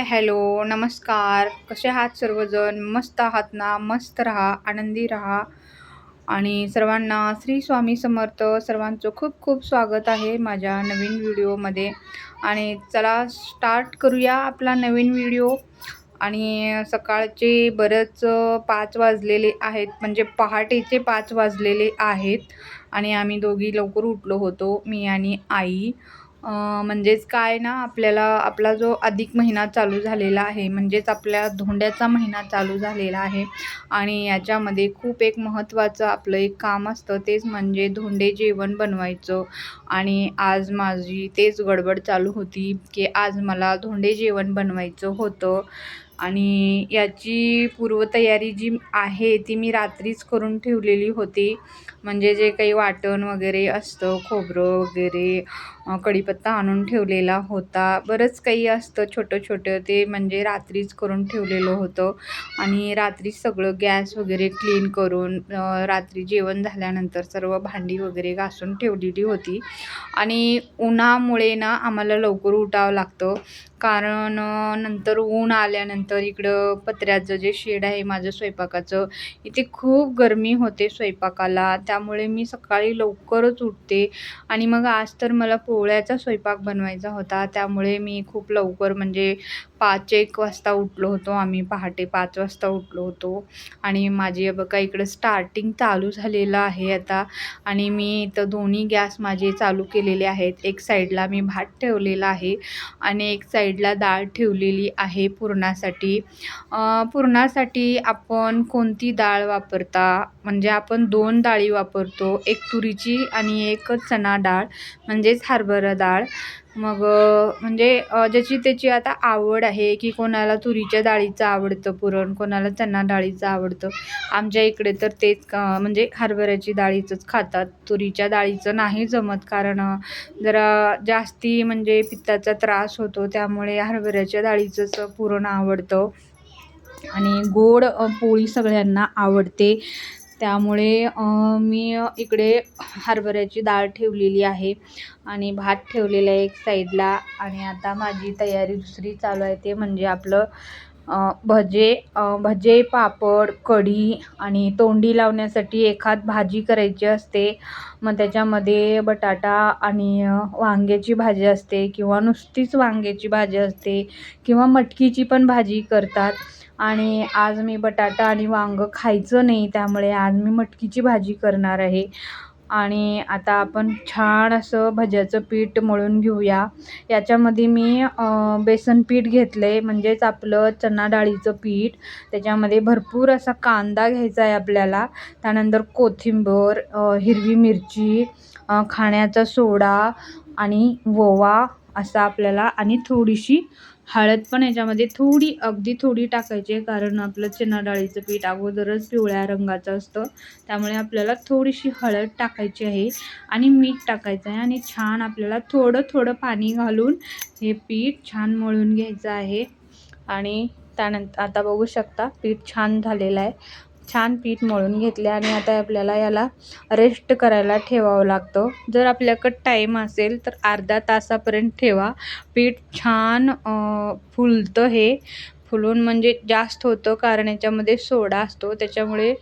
Hello, नमस्कार. कसे आहात सर्वजण? मस्त आहात ना? मस्त राहा, आनंदी राहा आणि सर्वांना श्री स्वामी समर्थ. सर्वांचं खूप खूप स्वागत आहे माझ्या नवीन व्हिडिओमध्ये. आणि चला स्टार्ट करूया आपला नवीन व्हिडिओ. आणि सकाळचे बरेच 5 वाजलेले आहेत, म्हणजे पहाटेचे 5 वाजलेले आहेत आणि आम्ही दोघी लवकर उठलो होतो, मी आणि आई. म्हणजेच काय ना, आपल्याला आपला जो अधिक महिना चालू झालेला आहे, म्हणजेच आपल्या धोंड्याचा महिना चालू झालेला आहे आणि याच्यामध्ये खूप एक महत्त्वाचं आपलं एक काम असतं, तेच म्हणजे धोंडे जेवण बनवायचं. आणि आज माझी तेच गडबड चालू होती की आज मला धोंडे जेवण बनवायचं होतं. आणि याची पूर्वतयारी जी आहे ती मी रात्रीच करून ठेवलेली होती. म्हणजे जे काही वाटण वगैरे असतं, खोबरं वगैरे, कढीपत्ता आणून ठेवलेला होता, बरंच काही असतं छोटं छोटं, ते म्हणजे रात्रीच करून ठेवलेलं होतं. आणि रात्री सगळं गॅस वगैरे क्लीन करून रात्री जेवण झाल्यानंतर सर्व भांडी वगैरे घासून ठेवलेली होती. आणि उन्हामुळे ना आम्हाला लवकर उठावं लागतं, कारण नंतर ऊन आल्यानंतर इकडं पत्र्याचं जे शेड आहे माझं स्वयंपाकाचं, इथे खूप गरमी होते स्वयंपाकाला, त्यामुळे मी सकाळी लवकरच उठते. आणि मग आज तर मला पोळ्याचा स्वयंपाक बनवायचा होता, त्यामुळे मी खूप लवकर म्हणजे 5-1 वाजता उठलो होतो. आम्ही पहाटे 5 वाजता उठलो होतो. आणि माझी बघा इकडं स्टार्टिंग चालू झालेलं आहे आता. आणि मी इथं दोन्ही गॅस माझे चालू केलेले आहेत. एक साईडला मी भात ठेवलेला आहे आणि एक साईडला डाळ ठेवलेली आहे पुरणासाठी. पुरणासाठी आपण कोणती डाळ वापरता? म्हणजे आपण 2 डाळी वापरतो, एक तुरीची आणि एक चणा डाळ, म्हणजेच हरभरा डाळ. मग म्हणजे ज्याची त्याची आता आवड आहे, की कोणाला तुरीच्या डाळीचं आवडतं पुरण, कोणाला चणा डाळीचं आवडतं. आमच्या इकडे तर तेच म्हणजे हरभऱ्याची डाळीचंच खातात, तुरीच्या डाळीचं नाही जमत, कारण जरा जास्ती म्हणजे पित्ताचा त्रास होतो, त्यामुळे हरभऱ्याच्या डाळीचंच पुरण आवडतं. आणि गोड पोळी सगळ्यांना आवडते, त्यामुळे मी इकडे हरभऱ्याची डाळ ठेवलेली आहे आणि भात ठेवलेला आहे एक साईडला. आणि आता माझी तयारी दुसरी चालू आहे, ते म्हणजे आपलं भजे, पापड, कढी आणि तोंडी लावण्यासाठी एखाद भाजी करायची असते. मग त्याच्यामध्ये बटाटा आणि वांग्याची भाजी असते, किंवा नुसतीच वांग्याची भाजी असते, किंवा मटकीची पण भाजी करतात. आणि आज मी बटाटा आणि वांगं खायचं नाही, त्यामुळे आज मी मटकीची भाजी करणार आहे. आणि आता आपण छान असं भज्याचं पीठ मळून घेऊया. याच्यामध्ये मी बेसन पीठ घेतलं आहे, म्हणजेच आपलं चणा डाळीचं पीठ. त्याच्यामध्ये भरपूर असा कांदा घ्यायचा आहे आपल्याला, त्यानंतर कोथिंबीर, हिरवी मिरची, खाण्याचा सोडा आणि ओवा असा आपल्याला, आणि थोडीशी हळद पण याच्यामध्ये थोडी, अगदी थोडी टाकायची आहे, कारण आपलं चणा डाळीचं पीठ अगोदरच पिवळ्या रंगाचं असतं, त्यामुळे आपल्याला थोडीशी हळद टाकायची आहे आणि मीठ टाकायचं आहे. आणि छान आपल्याला थोडं थोडं पाणी घालून हे पीठ छान मळून घ्यायचं आहे. आणि त्यानंतर आता बघू शकता पीठ छान झालेलं आहे. छान पीठ मळून घेतले आणि आता आपल्याला याला रेस्ट करायला ठेवावं लागतं. जर आपल्याकडं टाईम असेल तर अर्धा तासापर्यंत ठेवा. पीठ छान फुलतं, हे फुलून म्हणजे जास्त होतं, कारण याच्यामध्ये सोडा असतो, त्याच्यामुळे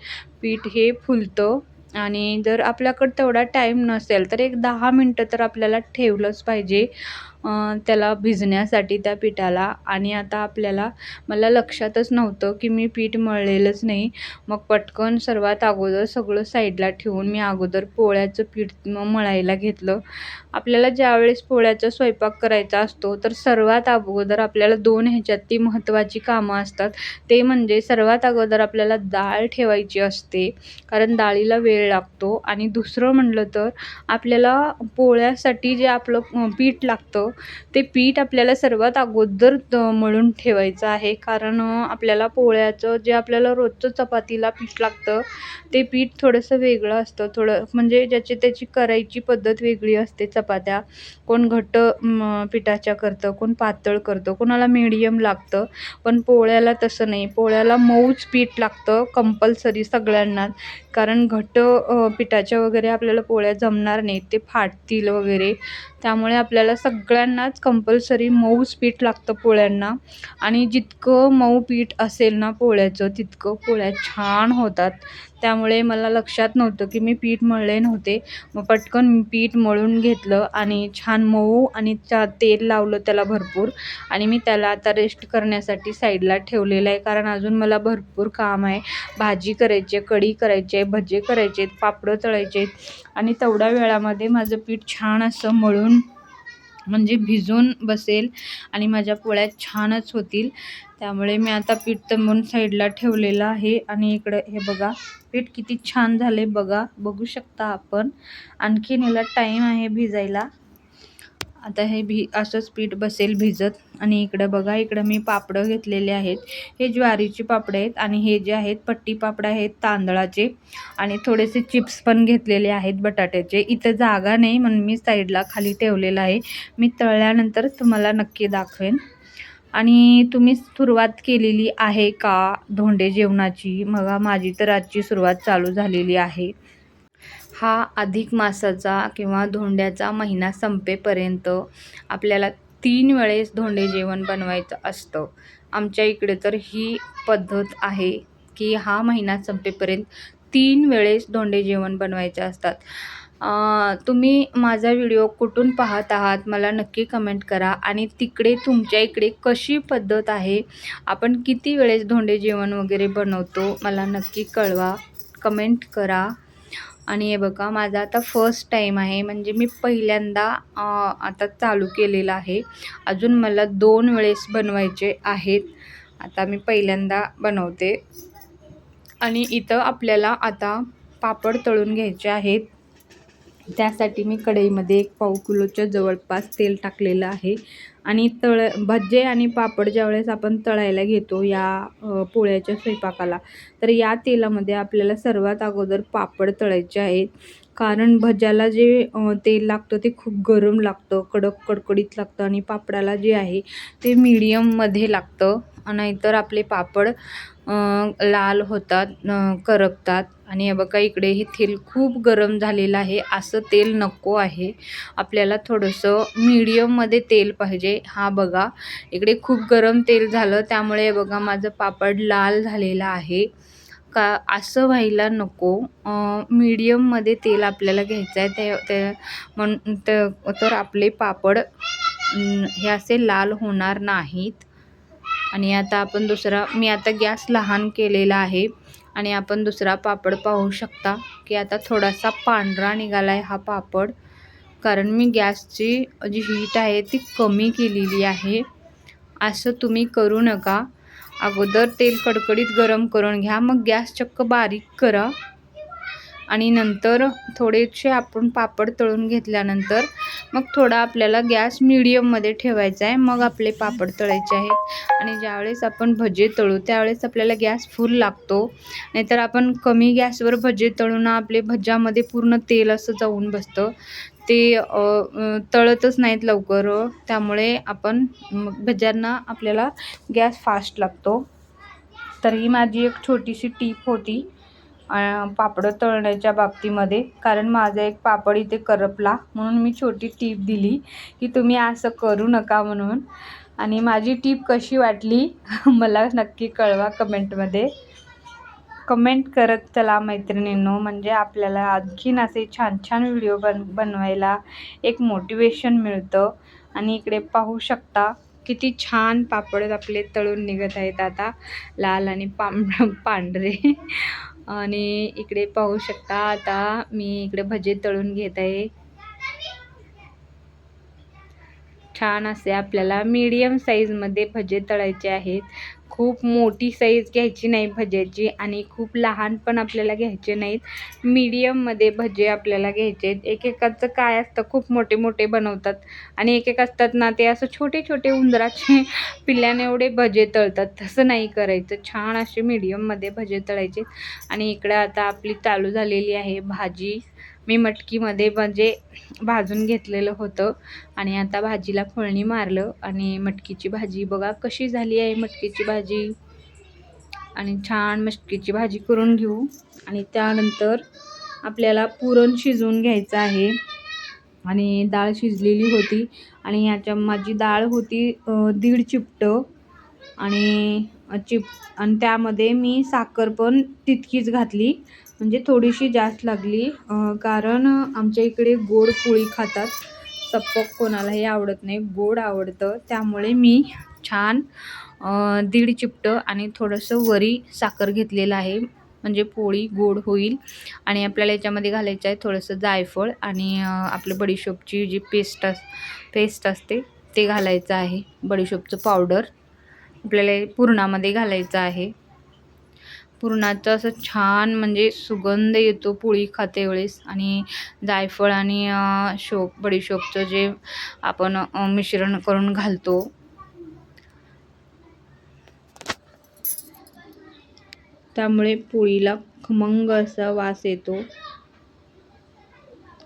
पीठ हे फुलतं. आणि जर आपल्याकडं तेवढा टाईम नसेल तर एक 10 मिनटं तर आपल्याला ठेवलंच पाहिजे त्याला भिजण्यासाठी, त्या पिठाला. आणि आता मला लक्षातच नव्हतं की मी पीठ मळलेलंच नाही. मग पटकन सर्वात अगोदर सगळं साईडला ठेवून मी अगोदर पोळ्याचं पीठ मळायला घेतलं. आपल्याला ज्यावेळेस पोळ्याचा स्वयंपाक करायचा असतो, तर सर्वात अगोदर आपल्याला 2 ह्याच्यातली महत्त्वाची कामं असतात. ते म्हणजे सर्वात अगोदर आपल्याला डाळ ठेवायची असते, कारण डाळीला वेळ लागतो. आणि दुसरं म्हटलं तर आपल्याला पोळ्यासाठी जे आपलं पीठ लागतं, ते पीठ आपल्याला सर्वात अगोदर मळून ठेवायचं आहे, कारण आपल्याला पोळ्याचं जे आपल्याला रोजचं चपातीला पीठ लागतं, ते पीठ थोडंसं वेगळं असतं. थोडं म्हणजे ज्याची त्याची करायची पद्धत वेगळी असते चपात्या. कोण घट्ट पिठाच्या करतं, कोण पातळ करतं, कोणाला मीडियम लागतं. पण पोळ्याला तसं नाही, पोळ्याला मऊच पीठ लागतं कंपल्सरी सगळ्यांनाच, कारण घट्ट पिठाच्या वगैरे आपल्याला पोळ्या जमणार नाहीत, ते फाटतील वगैरे. त्यामुळे आपल्याला पोळ्यांनाच कंपल्सरी मऊच पीठ लागतं पोळ्यांना. आणि जितकं मऊ पीठ असेल ना पोळ्याचं तितकं पोळ्या छान होतात. त्यामुळे मला लक्षात नव्हतं की मी पीठ मळले नव्हते. मग पटकन पीठ मळून घेतलं आणि छान मऊ आणि तेल लावलं त्याला भरपूर. आणि मी त्याला आता रेस्ट करण्यासाठी साईडला ठेवलेलं आहे, कारण अजून मला भरपूर काम आहे. भाजी करायची आहे, कढी करायची आहे, भजे करायचे आहेत, पापडं तळायचे आहेत. आणि तेवढ्या वेळामध्ये माझं पीठ छान असं मळून म्हणजे भिजून बसेल आणि माझ्या पोळ्या छानच होतील. त्यामुळे मी आता पीठ तंबून साईडला ठेवलेलं आहे. आणि इकडे हे बघा पीठ किती छान झाले बघू शकता आपण. आणखीन याला टाईम आहे भिजायला. आता हे असंच पीठ बसेल भिजत. आणि इकडे बघा, इकडे मी पापडं घेतलेले आहेत. हे ज्वारीचे पापड आहेत आणि हे जे आहेत पट्टी पापड आहेत तांदळाचे. आणि थोडेसे चिप्स पण घेतलेले आहेत बटाट्याचे. इथं जागा नाही म्हणून मी साईडला खाली ठेवलेलं आहे. मी तळल्यानंतर तुम्हाला नक्की दाखवेन. आणि तुम्ही सुरुवात केलेली आहे का धोंडे जेवणाची? मग माझी तर आजची सुरुवात चालू झालेली आहे. हा अधिक मासाचा किंवा धोंड्याचा महिना संपेपर्यंत आपल्याला 3 वेळेस धोंडे जेवण बनवायचं असतं. आमच्या इकडे तर ही पद्धत आहे की हा महिना संपेपर्यंत 3 वेळेस धोंडे जेवण बनवायचे असतात. तुम्ही माझा व्हिडिओ कुठून पाहत आहात मला नक्की कमेंट करा. आणि तिकडे तुमच्या इकडे कशी पद्धत आहे, आपण किती वेळेस धोंडे जेवण वगैरे बनवतो मला नक्की कळवा, कमेंट करा. आणि हे बघा माझा आता फर्स्ट टाईम आहे, म्हणजे मी पहिल्यांदा आता चालू केलेलं आहे. अजून मला 2 वेळेस बनवायचे आहेत. आता मी पहिल्यांदा बनवते. आणि इथं आपल्याला आता पापड तळून घ्यायचे आहेत. त्यासाठी मी कढईमध्ये 1 पाव किलोच्या जवळपास तेल टाकलेलं आहे. आणि भजे आणि पापड ज्यावेळेस आपण तळायला घेतो या पोळ्याच्या स्वयंपाकाला, तर या तेलामध्ये आपल्याला सर्वात अगोदर पापड तळायचे आहेत. कारण भज्याला जे तेल लागतं ते खूप गरम लागतं, कडक कडकडीत लागतं. आणि पापडाला जे आहे ते मीडियममध्ये लागतं, नाहीतर आपले पापड लाल होतात, करपतात. आणि हे बघा इकडे हे तेल खूप गरम झालेलं आहे. असं तेल नको आहे आपल्याला, थोडंसं मीडियममध्ये तेल पाहिजे. हा बघा इकडे खूप गरम तेल झालं, त्यामुळे बघा माझं पापड लाल झालेलं आहे. का असं व्हायला नको. मीडियममध्ये तेल आपल्याला घ्यायचं आहे. तर आपले पापड हे असे लाल होणार नाहीत. आणि आता आपण मी आता गॅस लहान केलेला आहे. आणि आपण दुसरा पापड पाहू शकता की आता थोडासा पांढरा निघाला आहे हा पापड, कारण मी गॅसची जी हीट आहे ती कमी केलेली आहे. असं तुम्ही करू नका. अगोदर तेल कडकडीत गरम करून घ्या, मग गॅस चक्क बारीक करा. आणि नंतर थोडेसे आपण पापड तळून घेतल्यानंतर मग थोडा आपल्याला गॅस मीडियममध्ये ठेवायचा आहे, मग आपले पापड तळायचे आहेत. आणि ज्यावेळेस आपण भजे तळू त्यावेळेस आपल्याला गॅस फुल लागतो, नाहीतर आपण कमी गॅसवर भजे तळून आपले भज्यामध्ये पूर्ण तेल असं जाऊन बसतं, ते तळतच नाहीत लवकर. त्यामुळे आपण भज्यांना आपल्याला गॅस फास्ट लागतो. तर ही माझी एक छोटीशी टीप होती पापड तळण्याच्या बाबतीमध्ये, कारण माझा एक पापड इथे करपला, म्हणून मी छोटी टीप दिली की तुम्ही असं करू नका म्हणून. आणि माझी टीप कशी वाटली मला नक्की कळवा कमेंटमध्ये. कमेंट करत चला मैत्रिणींनो, म्हणजे आपल्याला आणखीन असे छान छान व्हिडिओ बनवायला एक मोटिवेशन मिळतं. आणि इकडे पाहू शकता किती छान पापड आपले तळून निघत आहेत आता, लाल आणि पांढरे. आणि इकडे पाहू शकता आता मी इकडे भजे तळून घेत आहे. छान असे आपल्याला मीडियम साईजमध्ये भजे तळायचे आहेत. खूप मोठी साईज घ्यायची नाही भज्याची आणि खूप लहान पण आपल्याला घ्यायचे नाहीत. मीडियममध्ये भजे आपल्याला घ्यायचे आहेत. एकेकाचं काय असतं, खूप मोठे मोठे बनवतात आणि एकेक असतात ना ते असं छोटे छोटे उंदराचे पिल्ल्याने एवढे भजे तळतात. तसं नाही करायचं, छान असे मीडियममध्ये भजे तळायचे. आणि इकडं आता आपली चालू झालेली आहे भाजी. मी मटकीमध्ये म्हणजे भाजून घेतलेलं होतं आणि आता भाजीला फोडणी मारलं. आणि मटकीची भाजी बघा कशी झाली आहे मटकीची भाजी. आणि छान मटकीची भाजी करून घेऊ. आणि त्यानंतर आपल्याला पुरण शिजवून घ्यायचं आहे. आणि डाळ शिजलेली होती आणि ह्याच्या माझी डाळ होती 1.5 चिपटं आणि आणि त्यामध्ये मी साखर पण तितकीच घातली, म्हणजे थोडीशी जास्त लागली, कारण आमच्या इकडे गोड पोळी खातात. सपक कोणालाही आवडत नाही, गोड आवडतं. त्यामुळे मी छान 1.5 चिपटं आणि थोडंसं वरी साखर घेतलेलं आहे, म्हणजे पोळी गोड होईल. आणि आपल्याला याच्यामध्ये घालायचं आहे थोडंसं जायफळ आणि आपलं बडीशोपची जी पेस्ट असते ते घालायचं आहे. बडीशोपचं पावडर आपल्याला पुरणामध्ये घालायचं आहे. पुरणाचं असं छान म्हणजे सुगंध येतो पोळी खाते वेळेस. आणि जायफळ आणि बडीशोपचं जे आपण मिश्रण करून घालतो, त्यामुळे पोळीला खमंग असा वास येतो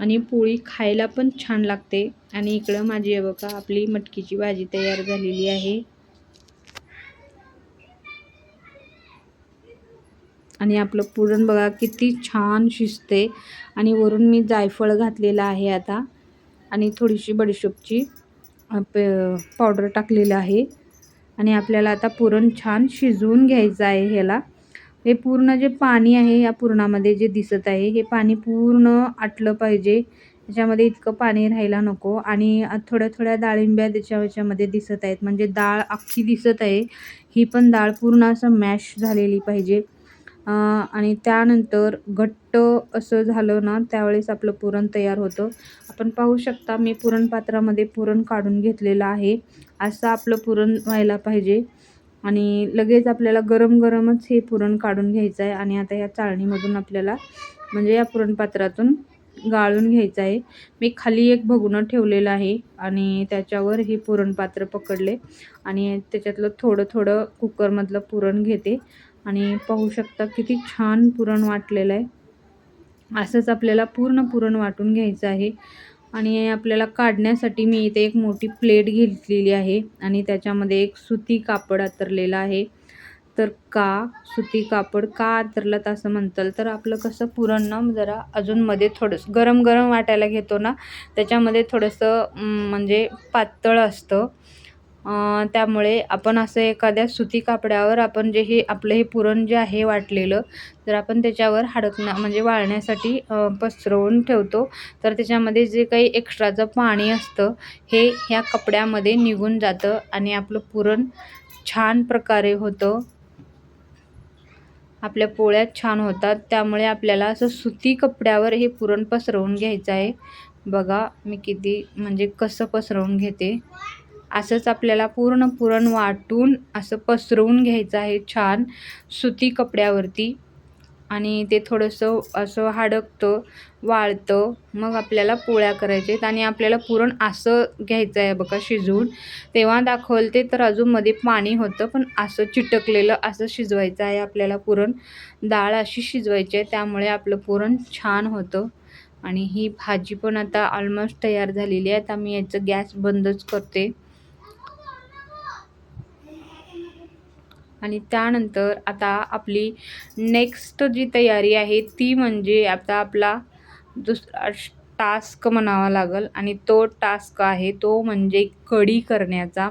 आणि पोळी खायला पण छान लागते. आणि इकडं माझी हे बघा आपली मटकीची भाजी तयार झालेली आहे. आणि आपलं पुरण बघा किती छान शिजते. आणि वरून मी जायफळ घातलेलं आहे आता, आणि थोडीशी बडीशोपची पावडर टाकलेलं आहे. आणि आपल्याला आता पुरण छान शिजवून घ्यायचं आहे. ह्याला हे पूर्ण जे पाणी आहे या पुरणामध्ये जे दिसत आहे, हे पाणी पूर्ण आटलं पाहिजे. त्याच्यामध्ये इतकं पाणी राहायला नको. आणि थोड्या थोड्या डाळिंब्या ह्याच्यामध्ये दिसत आहेत, म्हणजे डाळ अख्खी दिसत आहे. ही पण डाळ पूर्ण असं मॅश झालेली पाहिजे. आणि त्यानंतर घट्ट असं झालं ना, त्यावेळेस आपलं पुरण तयार होतं. आपण पाहू शकता मी पुरणपात्रामध्ये पुरण काढून घेतलेलं आहे. असं आपलं पुरण व्हायला पाहिजे. आणि लगेच आपल्याला गरम गरमच हे पुरण काढून घ्यायचं आहे. आणि आता या चाळणीमधून आपल्याला म्हणजे या पुरणपात्रातून गाळून घ्यायचं आहे. मी खाली एक भगोणं ठेवलेलं आहे आणि त्याच्यावर हे पुरणपात्र पकडले आणि त्याच्यातलं थोडं थोडं कुकरमधलं पुरण घेते. आणि पाहू शकता किती छान पुरण वाटलेलं आहे. असंच आपल्याला पूर्ण पुरण वाटून घ्यायचं आहे. आणि आपल्याला काढण्यासाठी मी इथे एक मोठी प्लेट घेतलेली आहे आणि त्याच्यामध्ये एक सुती कापड अंथरलेलं आहे. तर सुती कापड का अंथरलं असं म्हणताल, तर आपलं कसं पुरण ना जरा अजून मध्ये थोडंसं गरम गरम वाटायला घेतो ना, त्याच्यामध्ये थोडंसं म्हणजे पातळ असतं. त्यामुळे आपण असं एखाद्या सुती कापडावर आपण जे आपलं हे पुरण जे आहे वाटलेलं, जर आपण त्याच्यावर म्हणजे वाळण्यासाठी पसरवून ठेवतो, तर त्याच्यामध्ये जे काही एक्स्ट्राचं पाणी असतं हे ह्या कपड्यामध्ये निघून जातं आणि आपलं पुरण छान प्रकारे होतं. आपल्या पोळ्या छान होतात. त्यामुळे आपल्याला असं सुती कपड्यावर हे पुरण पसरवून घ्यायचं आहे. बघा मी किती म्हणजे कसं पसरवून घेते. असंच आपल्याला पूर्ण पुरण वाटून असं पसरवून घ्यायचं आहे छान सुती कपड्यावरती. आणि ते थोडंसं असं हडकतं, वाळतं. मग आपल्याला पोळ्या करायच्या आहेत. आणि आपल्याला पुरण असं घ्यायचं आहे बघा शिजवून. तेव्हा दाखवते तर अजून मध्ये पाणी होतं, पण असं चिटकलेलं असं शिजवायचं आहे आपल्याला पुरण. डाळ अशी शिजवायची आहे, त्यामुळे आपलं पुरण छान होतं. आणि ही भाजी पण आता ऑलमोस्ट तयार झालेली आहे. आता मी याचं गॅस बंदच करते. आणि त्यानंतर आता आपली नेक्स्ट जी तयारी आहे ती म्हणजे आता आपला दुसरा टास्क म्हणावा लागेल. आणि तो टास्क आहे तो म्हणजे कढी करण्याचा.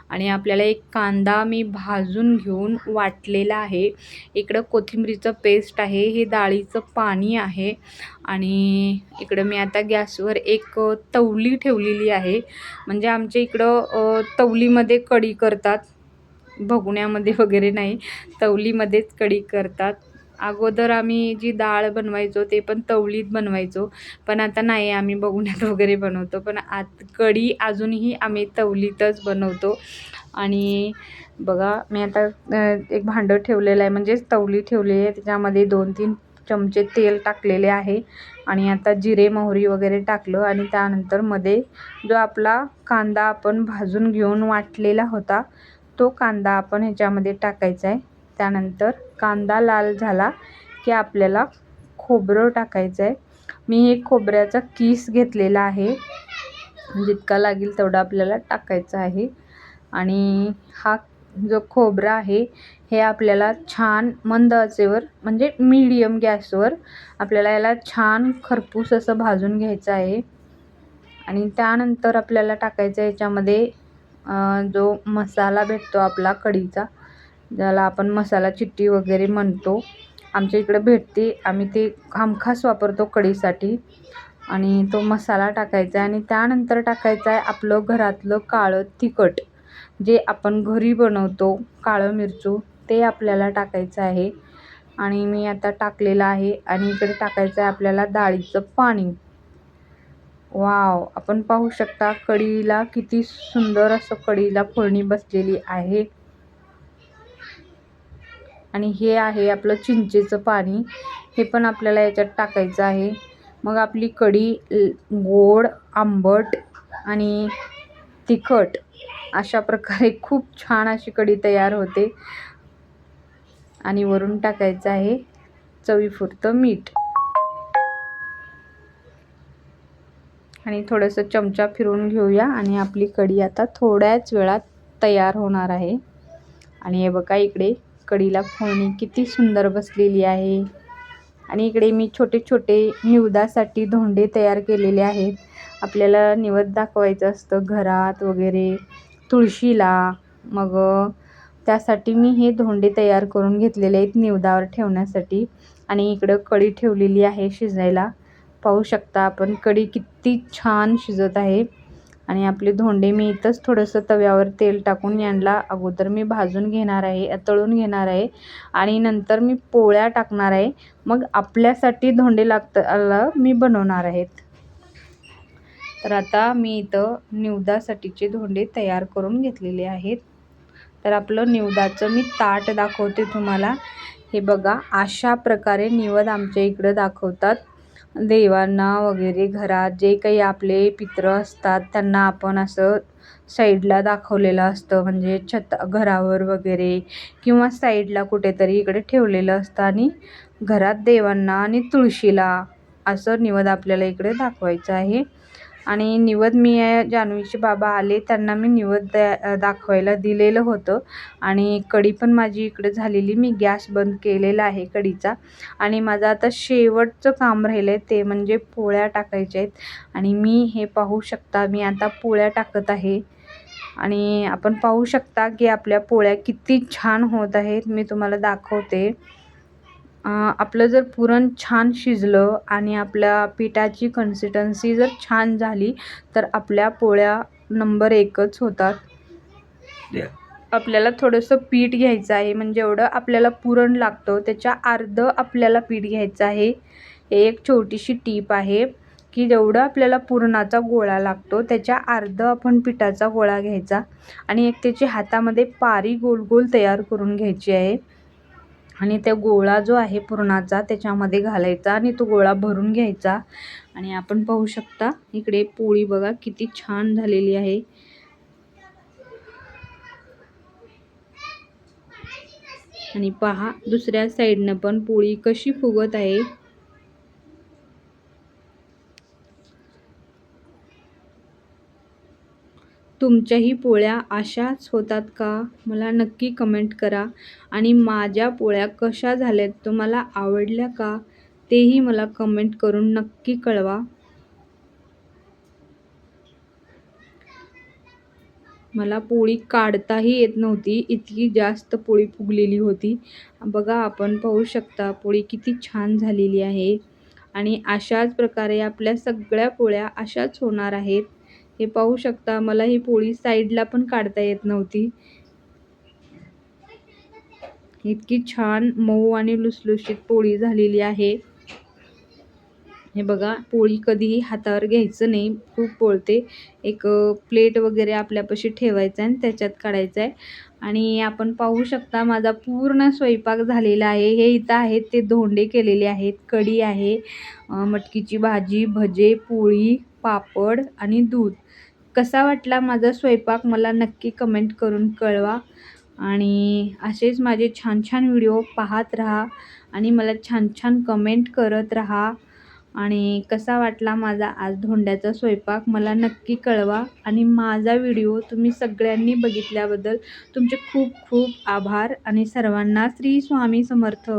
आणि आपल्याला एक कांदा मी भाजून घेऊन वाटलेला आहे. इकडं कोथिंबीरीचं पेस्ट आहे, हे डाळीचं पाणी आहे. आणि इकडं मी आता गॅसवर एक तवली ठेवलेली आहे. म्हणजे आमच्या इकडं तवलीमध्ये कढी करतात, भगोण्यामध्ये वगैरे नाही, तवलीमध्येच कढी करतात. अगोदर आम्ही जी डाळ बनवायचो ते पण तवलीत बनवायचो, पण आता नाही, आम्ही भगोण्यात वगैरे बनवतो. पण कढी अजूनही आम्ही तवलीतच बनवतो. आणि बघा मी आता एक भांडं ठेवलेलं आहे, म्हणजेच तवली ठेवलेली आहे. त्याच्यामध्ये 2-3 चमचे तेल टाकलेले आहे. आणि आता जिरे मोहरी वगैरे टाकलं. आणि त्यानंतर मध्ये जो आपला कांदा आपण भाजून घेऊन वाटलेला होता, तो कांदा आपण ह्याच्यामध्ये टाकायचा आहे. त्यानंतर कांदा लाल झाला की आपल्याला खोबरं टाकायचं आहे. मी हे खोबऱ्याचा किस घेतलेला आहे, जितका लागेल तेवढा आपल्याला टाकायचा आहे. आणि हा जो खोबरा आहे हे आपल्याला छान मंद आचेवर म्हणजे मीडियम गॅसवर आपल्याला याला छान खरपूस असं भाजून घ्यायचं आहे. आणि त्यानंतर आपल्याला टाकायचा याच्यामध्ये जो मसाला भेटतो आपला कढीचा, ज्याला आपण मसाला चिट्टी वगैरे म्हणतो, आमच्या इकडे भेटते, आम्ही ते हमखास वापरतो कढीसाठी. आणि तो मसाला टाकायचा आहे आणि त्यानंतर टाकायचं आहे आपलं घरातलं काळं तिखट, जे आपण घरी बनवतो काळं मिरचू, ते आपल्याला टाकायचं आहे. आणि मी आता टाकलेलं आहे. आणि इकडे टाकायचं आहे आपल्याला डाळीचं पाणी. वाव, आपण पाहू शकता कढीला किती सुंदर असं कढीला फोडणी बसलेली आहे. आणि हे आहे आपलं चिंचेचं पाणी, हे पण आपल्याला याच्यात टाकायचं आहे. मग आपली कढी गोड, आंबट आणि तिखट अशा प्रकारे खूप छान अशी कढी तयार होते. आणि वरून टाकायचं आहे चवीपुरतं मीठ. आणि थोडंसं चमचा फिरवून घेऊया आणि आपली कढी आता थोड्याच वेळात तयार होणार आहे. आणि हे बघा इकडे कढीला फोडणी किती सुंदर बसलेली आहे. आणि इकडे मी छोटे छोटे निवेदासाठी धोंडे तयार केलेले आहेत. आपल्याला निवेद दाखवायचं असतं घरात वगैरे, तुळशीला, मग त्यासाठी मी हे धोंडे तयार करून घेतलेले आहेत निवेदावर ठेवण्यासाठी. आणि इकडं कढी ठेवलेली आहे शिजायला. पाहू शकता आपण कढी किती छान शिजत आहे. आणि आपले धोंडे मी इथंच थोडंसं तव्यावर तेल टाकून यांना अगोदर मी भाजून घेणार आहे, तळून घेणार आहे. आणि नंतर मी पोळ्या टाकणार आहे. मग आपल्यासाठी धोंडे मी बनवणार आहेत. तर आता मी इथं निवेदासाठीचे धोंडे तयार करून घेतलेले आहेत. तर आपलं निवेदाचं मी ताट दाखवते तुम्हाला. हे बघा, अशा प्रकारे निवेद आमच्या इकडं दाखवतात. देवांना वगैरे घरात जे काही आपले पितृ असतात त्यांना आपण असं साईडला दाखवलेलं असतं, म्हणजे घरावर वगैरे किंवा साईडला कुठेतरी इकडे ठेवलेलं असतं. आणि घरात देवांना आणि तुळशीला असं निवेद आपल्याला इकडे दाखवायचं आहे. आणि निवेद मी जान्हवीचे बाबा आले त्यांना मी निवेद दाखवायला दिलेलं होतं. आणि कढी पण माझी इकडे झालेली, मी गॅस बंद केलेला आहे कढीचा. आणि माझं आता शेवटचं काम राहिलं आहे ते म्हणजे पोळ्या टाकायच्या आहेत. आणि मी हे पाहू शकता मी आता पोळ्या टाकत आहे. आणि आपण पाहू शकता की आपल्या पोळ्या किती छान होत आहेत. मी तुम्हाला दाखवते. आपलं जर पुरण छान शिजलं आणि आपल्या पिठाची कन्सिस्टन्सी जर छान झाली तर आपल्या पोळ्या नंबर 1च होतात. आपल्याला थोडंसं पीठ घ्यायचं आहे, म्हणजे एवढं आपल्याला पुरण लागतं त्याच्या अर्धं आपल्याला पीठ घ्यायचं आहे. एक छोटीशी टीप आहे की जेवढं आपल्याला पुरणाचा गोळा लागतो त्याच्या अर्धं आपण पिठाचा गोळा घ्यायचा. आणि एक त्याची हातामध्ये पारी गोल गोल तयार करून घ्यायची आहे. आणि त्या गोळा जो आहे पुरणाचा त्याच्यामध्ये घालायचा आणि तो गोळा भरून घ्यायचा. आणि आपण पाहू शकता इकडे पोळी बघा किती छान झालेली आहे. आणि पहा दुसऱ्या साईडनं पण पोळी कशी फुगत आहे. तुमच्याही पोळ्या अशाच होतात का? मला नक्की कमेंट करा. आणि माझ्या पोळ्या कशा झाल्यात, तुम्हाला आवडल्या का, तेही मला कमेंट करून नक्की कळवा. मला पोळी काढताही येत नव्हती, इतकी जास्त पोळी फुगलेली होती. बघा आपण पाहू शकता पोळी किती छान झालेली आहे. आणि अशाच प्रकारे आपल्या सगळ्या पोळ्या अशाच होणार आहेत. हे पाहू शकता मला ही पोळी साईडला पण काढता येत नव्हती. इतकी छान मऊ आणि लुसलुशीत पोळी झालेली आहे. हे बघा पोळी कधीही हातावर घ्यायचं नाही, खूप पोळते. एक प्लेट वगैरे आपल्यापाशी ठेवायचं आहे आणि त्याच्यात काढायचं आहे. आणि आपण पाहू शकता माझा पूर्ण स्वयंपाक झालेला आहे. हे इथं आहेत ते धोंडे केलेले आहेत, कढी आहे, मटकीची भाजी, भजे, पोळी, पापड आणि दूध. कसा वाटला माझा स्वयंपाक मला नक्की कमेंट करून कळवा. आणि असेच माझे छान छान व्हिडिओ पाहत राहा आणि मला छान छान कमेंट करत राहा. आणि कसा वाटला माझा आज धोंड्याचा स्वयंपाक मला नक्की कळवा. आणि माझा व्हिडिओ तुम्ही सगळ्यांनी बघितल्याबद्दल तुमचे खूप खूप आभार. आणि सर्वांना श्री स्वामी समर्थ.